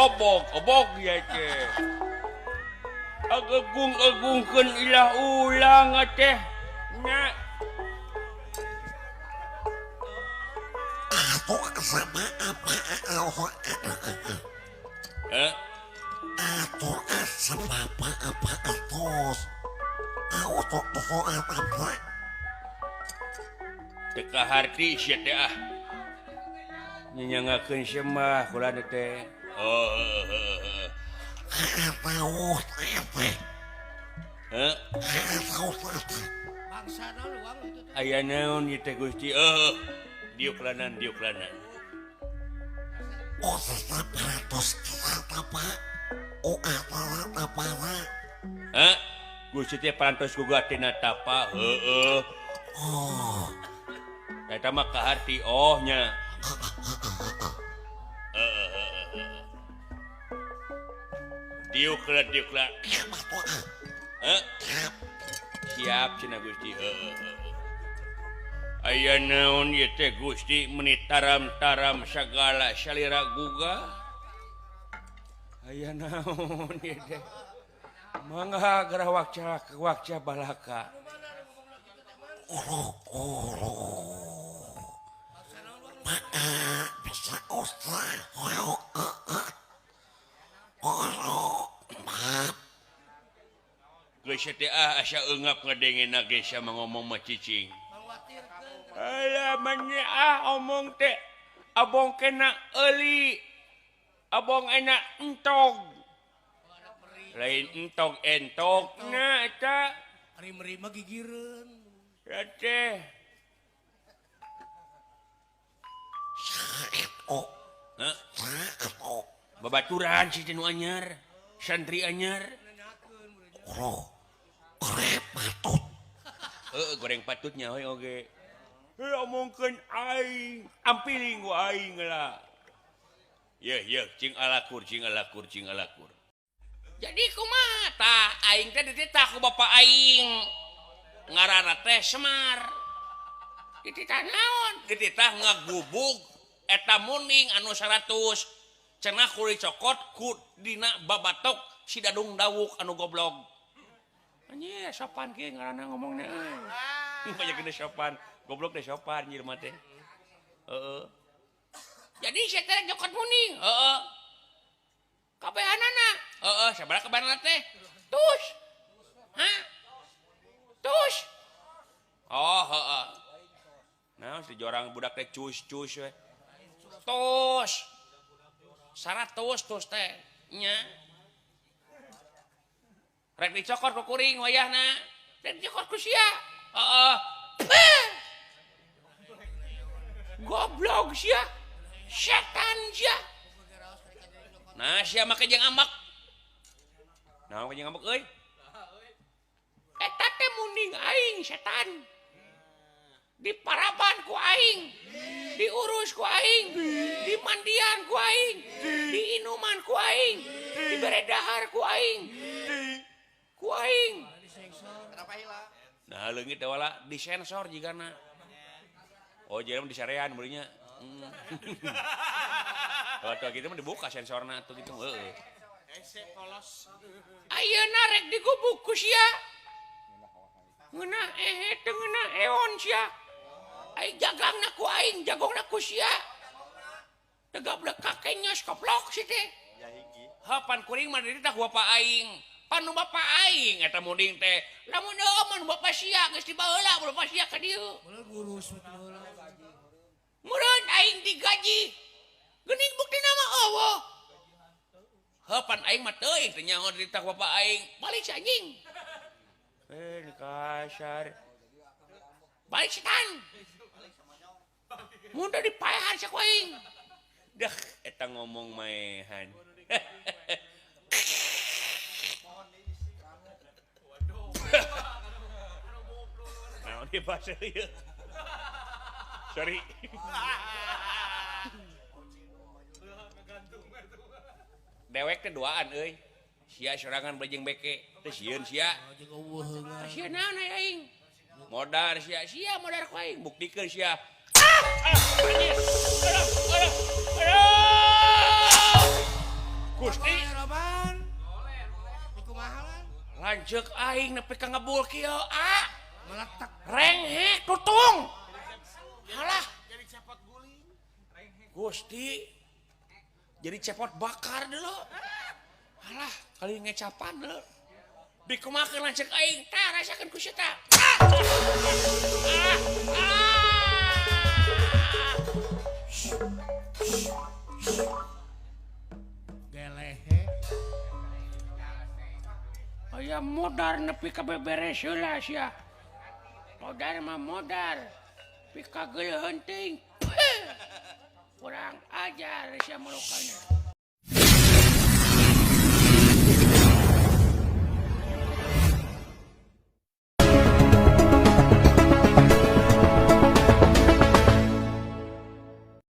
obok ya teh. Agung-agungkeun ilah ulang teh. Nya. Aku sama apa Aku sama apa atus. Aku tuh apa. Teka harti sia teh ah. Nyanyangakeun sia mah kula teh. Tahu apa. Tahu apa. Bangsa luang itu teh. Aya naon ieu teh Gusti? Diuklanan. Oh, separatus apa? Oh, apa? Gusti teh parantos gugat tina tapa. Heeh. Oh, Eta mah ka harti ohnya. Diuklan. Siap cenah Gusti. Aya naon ieu teh Gusti meuni taram-taram sagala salira guga? Aya naon ieu teh? Mangga gerah wakca balaka. bisa usah. Geus teh asa eungap ngadengeuna geus sama ngomong mah cicing. Alah manya omong teh abong kena euli. Abong enak entog. Lain entog na eta. Meri-meri mah gigireun. Ya teh. Babaturan si tinu anyar. Santri anyar. Goreng patutnya we oge. Omongkeun aing, ampiling ku aing lah. Yeuh, cing alakur. Jadi kumaha tah aing teh dititah ku bapak aing. Ngaranna teh Semar. Dititah naon? Dititah ngagubug eta muning anu 100. Cenah kulit cokot ku dina babatok si dadung dawuk anu goblok. Anjir sopan kieu ngaranna ngomongna euy. Banyak gede sopan. Goblok deh sopan anjir mah teh. Heeh. Jadi saya teh nyokot muning. Heeh. Kabehanana. Heeh, sabaraha kabehanana teh? Tus. Hah? Tus. Oh, heeh. Nah, si jorang budak teh cus we. Tus. 100 tus teh. Nya. Rek dicokot ku kuring wayahna. Rek dicokot ku sia. Heeh. Goblok sia. Setan sia. Nah, sia make jeung ambak. Nah, make jeung ambak euy. Eta teh munding aing setan. Diparaban ku aing. Diurus ku aing. Dimandian ku aing. Diinuman ku aing. Dibere dahar ku aing. Ku aing. Kenapa hilang? Nah, leungit teh wala disensor jigana. Oh, jadi mah disarean beulinya. Kalau tuh gitu mah dibuka sensorna tuh gitu. Heeh. Polos. Ayeuna rek digubuk ku sia. Ngeunah teu ngeunah eon sia. Ai jagangna ku aing, jagongna ku sia. Tegablek kakenya koplok si teh. Ya hiji. Hapan kuring mah ditah ku bapak aing. Panu bapak aing eta munding teh. Lamun mun bapak sia geus dibaheula bapak sia ka dieu. Bener gurus betul. Mureun aing digaji. Geuning buktina mah eueuh. Hapan aing mah teuing teh nyaho ditah ku bapak aing. Balik si anjing. Kasar. Balik setan. Mun da dipaehan sia ku aing. Dah eta ngomong maehan. Naon di bahasa ieu? Sorry. Dewek teh duaan euy. Sia sorangan bejeng beke. Teh sieun sia. Jeung eueuh heungan. Sia naon aing? Modar sia modar ku aing buktikeun sia. Ku lanjut aing nepi ka ngebul kieu Meletak. renghe tutung halah Jadi cepot guling. Gusti jadi cepot bakar dulu halah kali ngecapan dulu dikumakeun lanceuk aing tah rasakeun ku sia tah Gelehe. aya modar nepi ka beberes heula sia modar mah modar tapi kageuh heunteng kurang ajar sia mulukana